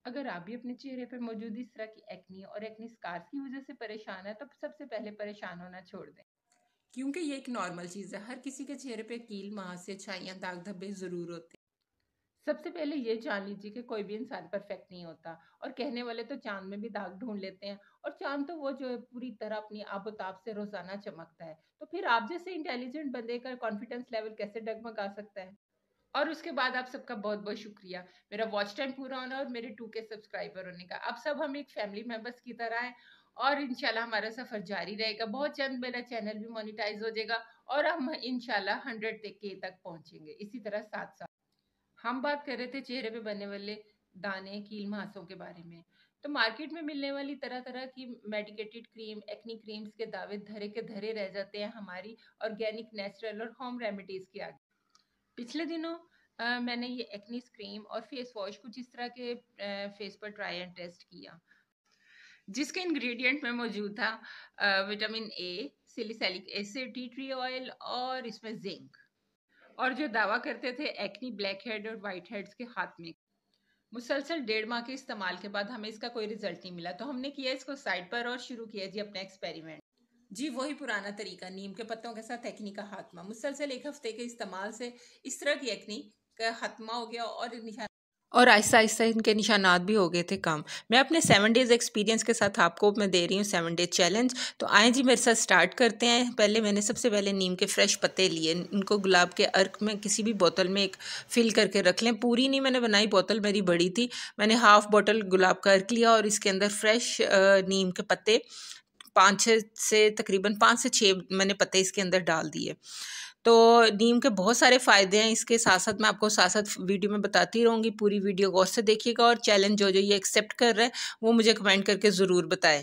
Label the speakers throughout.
Speaker 1: अगर आप भी अपने चेहरे पर मौजूद इस तरह की एक्नी और एक्नी स्कार्स की वजह से परेशान है तो सबसे पहले परेशान होना छोड़ दें, क्योंकि ये एक नॉर्मल चीज़ है। हर किसी के चेहरे पे कील, मुहासे, छाइयाँ, दाग धब्बे ज़रूर होते हैं। सबसे पहले ये जान लीजिए कि कोई भी इंसान परफेक्ट नहीं होता, और कहने वाले तो चांद में भी दाग ढूंढ लेते हैं, और चांद तो वो जो है पूरी तरह अपनी आबोताब से रोजाना चमकता है। तो फिर आप जैसे इंटेलिजेंट बंदे का कॉन्फिडेंस लेवल कैसे डगमगा सकता है? और उसके बाद आप सबका बहुत बहुत शुक्रिया मेरा वॉच टाइम पूरा होना और मेरे 2K सब्सक्राइबर होने का। अब सब हम एक फैमिली मेंबर्स की तरह हैं, और इंशाल्लाह हमारा सफर जारी रहेगा। बहुत जल्द मेरा चैनल भी मोनेटाइज हो जाएगा, और हम इंशाल्लाह 100K तक पहुंचेंगे। इसी तरह साथ साथ हम बात कर रहे थे चेहरे पे बनने वाले दाने, कील, मुहासों के बारे में। तो मार्केट में मिलने वाली तरह तरह की मेडिकेटेड क्रीम, एक्नी क्रीम्स के दावे धरे के धरे रह जाते हैं हमारी ऑर्गेनिक, नेचुरल और होम रेमेडीज के आगे। पिछले दिनों मैंने ये एक्नीस क्रीम और फेस वॉश कुछ इस तरह के फेस पर ट्राई एंड टेस्ट किया, जिसके इंग्रेडिएंट में मौजूद था vitamin A, salicylic acid, tea tree oil और इसमें जिंक, और जो दावा करते थे एक्नी, ब्लैक हेड और वाइट हेड्स के हाथ में। मुसलसल 1.5 माह के इस्तेमाल के बाद हमें इसका कोई रिजल्ट नहीं मिला, तो हमने किया इसको साइड पर और शुरू किया जी अपना एक्सपेरिमेंट। जी वही पुराना तरीका, नीम के पत्तों के साथ एक्नी का खात्मा। मुसलसल 1 हफ्ते के इस्तेमाल से इस तरह की एक्नी का खात्मा हो गया, और आहिस्ता आहिस्ता इनके निशानात भी हो गए थे कम। मैं अपने 7 डेज एक्सपीरियंस के साथ आपको मैं दे रही हूँ 7 डे चैलेंज। तो आए जी मेरे साथ स्टार्ट करते हैं। पहले मैंने सबसे पहले नीम के फ्रेश पत्ते लिए, इनको गुलाब के अर्क में किसी भी बोतल में एक फिल करके रख लें। पूरी नहीं मैंने बनाई, बोतल मेरी बड़ी थी। मैंने हाफ बोतल गुलाब का अर्क लिया और इसके अंदर फ्रेश नीम के पत्ते 5-6 से तकरीबन 5 से 6 मैंने पत्ते इसके अंदर डाल दिए। तो नीम के बहुत सारे फ़ायदे हैं, इसके साथ साथ मैं आपको साथ साथ वीडियो में बताती रहूँगी। पूरी वीडियो गौर से देखिएगा, और चैलेंज जो जो ये एक्सेप्ट कर रहे हैं वो मुझे कमेंट करके ज़रूर बताएं।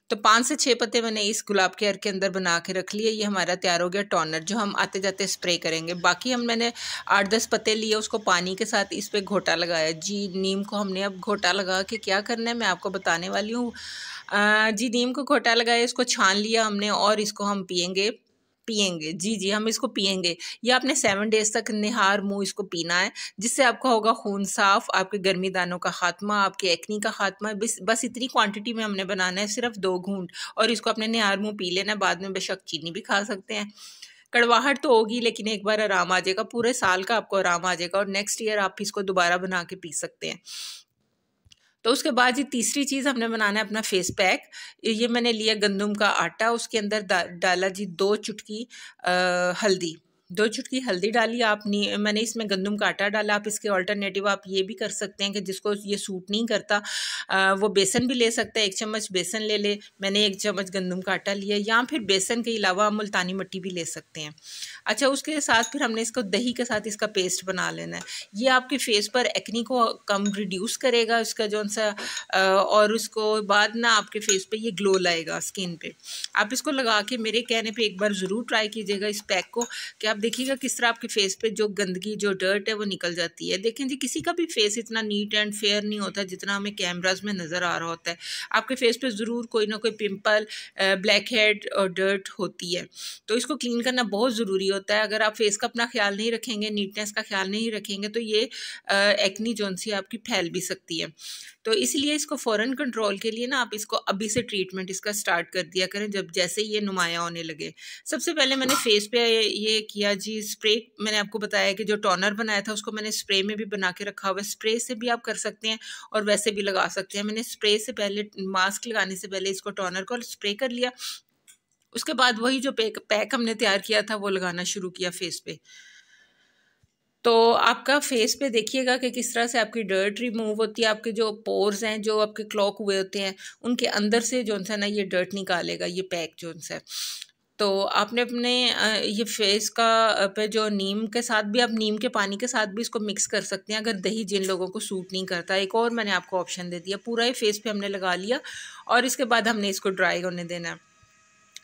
Speaker 1: तो 5 से 6 पत्ते मैंने इस गुलाब के अर्क के अंदर बना के रख लिए। ये हमारा तैयार हो गया टोनर, जो हम आते जाते स्प्रे करेंगे। बाकी मैंने 8-10 पत्ते लिए, उसको पानी के साथ इस पर घोटा लगाया। जी नीम को हमने अब घोटा लगा के क्या करना है मैं आपको बताने वाली हूँ। जी नीम को घोटा लगाया, इसको छान लिया हमने, और इसको हम पियेंगे पियेंगे जी हम इसको पियेंगे। ये आपने 7 डेज तक निहार मुंह इसको पीना है, जिससे आपका होगा खून साफ, आपके गर्मी दानों का खात्मा, आपके एक्नी का खात्मा। बस इतनी क्वांटिटी में हमने बनाना है, सिर्फ 2 घूंट, और इसको अपने निहार मुंह पी लेना। बाद में बेशक चीनी भी खा सकते हैं। कड़वाहट तो होगी, लेकिन एक बार आराम आ जाएगा, पूरे साल का आपको आराम आ जाएगा, और नेक्स्ट ईयर आप इसको दोबारा बना के पी सकते हैं। तो उसके बाद ये तीसरी चीज़ हमने बनाना है अपना फेस पैक। ये मैंने लिया गंदम का आटा, उसके अंदर डाला जी 2 चुटकी हल्दी, 2 चुटकी हल्दी डाली मैंने इसमें गंदम का आटा डाला। आप इसके ऑल्टरनेटिव आप ये भी कर सकते हैं कि जिसको ये सूट नहीं करता वो बेसन भी ले सकता है। 1 चम्मच बेसन ले ले, मैंने 1 चम्मच गंदम का आटा लिया, या फिर बेसन के अलावा मुल्तानी मिट्टी भी ले सकते हैं। अच्छा, उसके साथ फिर हमने इसको दही के साथ इसका पेस्ट बना लेना है। ये आपके फेस पर एक्नी को कम रिड्यूस करेगा, उसका जो सा और उसको बाद ना आपके फेस पे ये ग्लो लाएगा स्किन पे। आप इसको लगा के मेरे कहने पे एक बार ज़रूर ट्राई कीजिएगा इस पैक को, कि आप देखिएगा किस तरह आपके फेस पे जो गंदगी, जो डर्ट है वो निकल जाती है। देखें जी, किसी का भी फेस इतना नीट एंड फेयर नहीं होता जितना हमें कैमराज में नज़र आ रहा होता है। आपके फेस पे ज़रूर कोई ना कोई पिंपल, ब्लैक हेड और डर्ट होती है। तो इसको क्लीन करना बहुत ज़रूरी होता है। अगर आप फेस का अपना ख्याल नहीं रखेंगे, नीटनेस का ख्याल नहीं रखेंगे, तो ये एक्नी जोन सी आपकी फैल भी सकती है। तो इसलिए इसको फ़ौरन कंट्रोल के लिए ना आप इसको अभी से ट्रीटमेंट इसका स्टार्ट कर दिया करें, जब जैसे ये नुमाया होने लगे। सबसे पहले मैंने फेस पे ये किया जी स्प्रे। मैंने आपको बताया कि जो टोनर बनाया था उसको मैंने स्प्रे में भी बना के रखा हुआ है। स्प्रे से भी आप कर सकते हैं और वैसे भी लगा सकते हैं। मैंने स्प्रे से पहले, मास्क लगाने से पहले इसको टोनर को स्प्रे कर लिया। उसके बाद वही जो पैक हमने तैयार किया था वो लगाना शुरू किया फेस पे। तो आपका फेस पे देखिएगा कि किस तरह से आपकी डर्ट रिमूव होती है। आपके जो पोर्स हैं, जो आपके क्लॉक हुए होते हैं, उनके अंदर से जो सा ना ये डर्ट निकालेगा ये पैक जो सा। तो आपने अपने ये फेस का पे जो नीम के साथ भी, आप नीम के पानी के साथ भी इसको मिक्स कर सकते हैं, अगर दही जिन लोगों को सूट नहीं करता। एक और मैंने आपको ऑप्शन दे दिया। पूरा ही फेस पे हमने लगा लिया, और इसके बाद हमने इसको ड्राई होने देना है।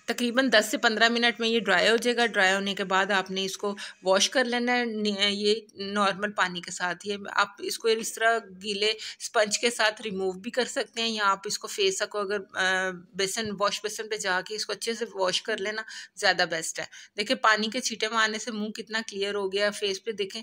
Speaker 1: तकरीबन 10 से 15 मिनट में ये ड्राई हो जाएगा। ड्राई होने के बाद आपने इसको वॉश कर लेना है ये नॉर्मल पानी के साथ। ये आप इसको इस तरह गीले स्पंज के साथ रिमूव भी कर सकते हैं, या आप इसको फेस को अगर वॉश बेसन पे जाके इसको अच्छे से वॉश कर लेना ज़्यादा बेस्ट है। देखिए पानी के छींटे मारने से मुंह कितना क्लियर हो गया। फेस पे देखें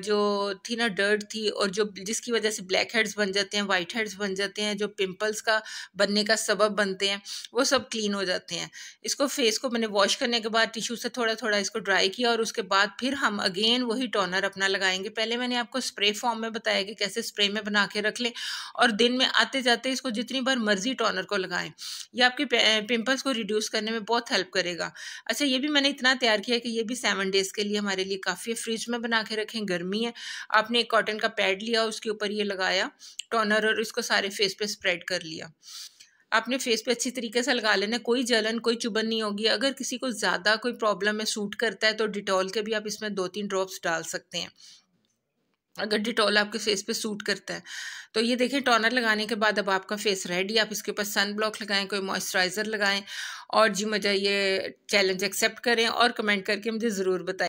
Speaker 1: जो थी ना डर्ट थी, और जो जिसकी वजह से ब्लैक हेड्स बन जाते हैं, वाइट हेड्स बन जाते हैं, जो पिंपल्स का बनने का सबब बनते हैं, वो सब क्लीन हो जाते हैं। इसको फेस को मैंने वॉश करने के बाद टिश्यू से थोड़ा थोड़ा इसको ड्राई किया, और उसके बाद फिर हम अगेन वही टोनर अपना लगाएंगे। पहले मैंने आपको स्प्रे फॉर्म में बताया कि कैसे स्प्रे में बना के रख लें, और दिन में आते जाते इसको जितनी बार मर्जी टोनर को लगाएं। ये आपके पिंपल्स को रिड्यूस करने में बहुत हेल्प करेगा। अच्छा, ये भी मैंने इतना तैयार किया कि ये भी 7 डेज़ के लिए हमारे लिए काफ़ी है। फ्रिज में बना के रखें, गर्मी है। आपने एक कॉटन का पैड लिया, उसके ऊपर ये लगाया टोनर, और इसको सारे फेस पे स्प्रेड कर लिया। आपने फेस पे अच्छी तरीके से लगा लेना, कोई जलन कोई चुभन नहीं होगी। अगर किसी को ज़्यादा कोई प्रॉब्लम है, सूट करता है, तो डिटॉल के भी आप इसमें 2-3 ड्रॉप्स डाल सकते हैं, अगर डिटॉल आपके फेस पे सूट करता है। तो ये देखें टोनर लगाने के बाद अब आपका फेस रेडी। आप इसके ऊपर सन ब्लॉक लगाएं, कोई मॉइस्चराइज़र लगाएं, और जी मुझे ये चैलेंज एक्सेप्ट करें और कमेंट करके मुझे ज़रूर बताएं।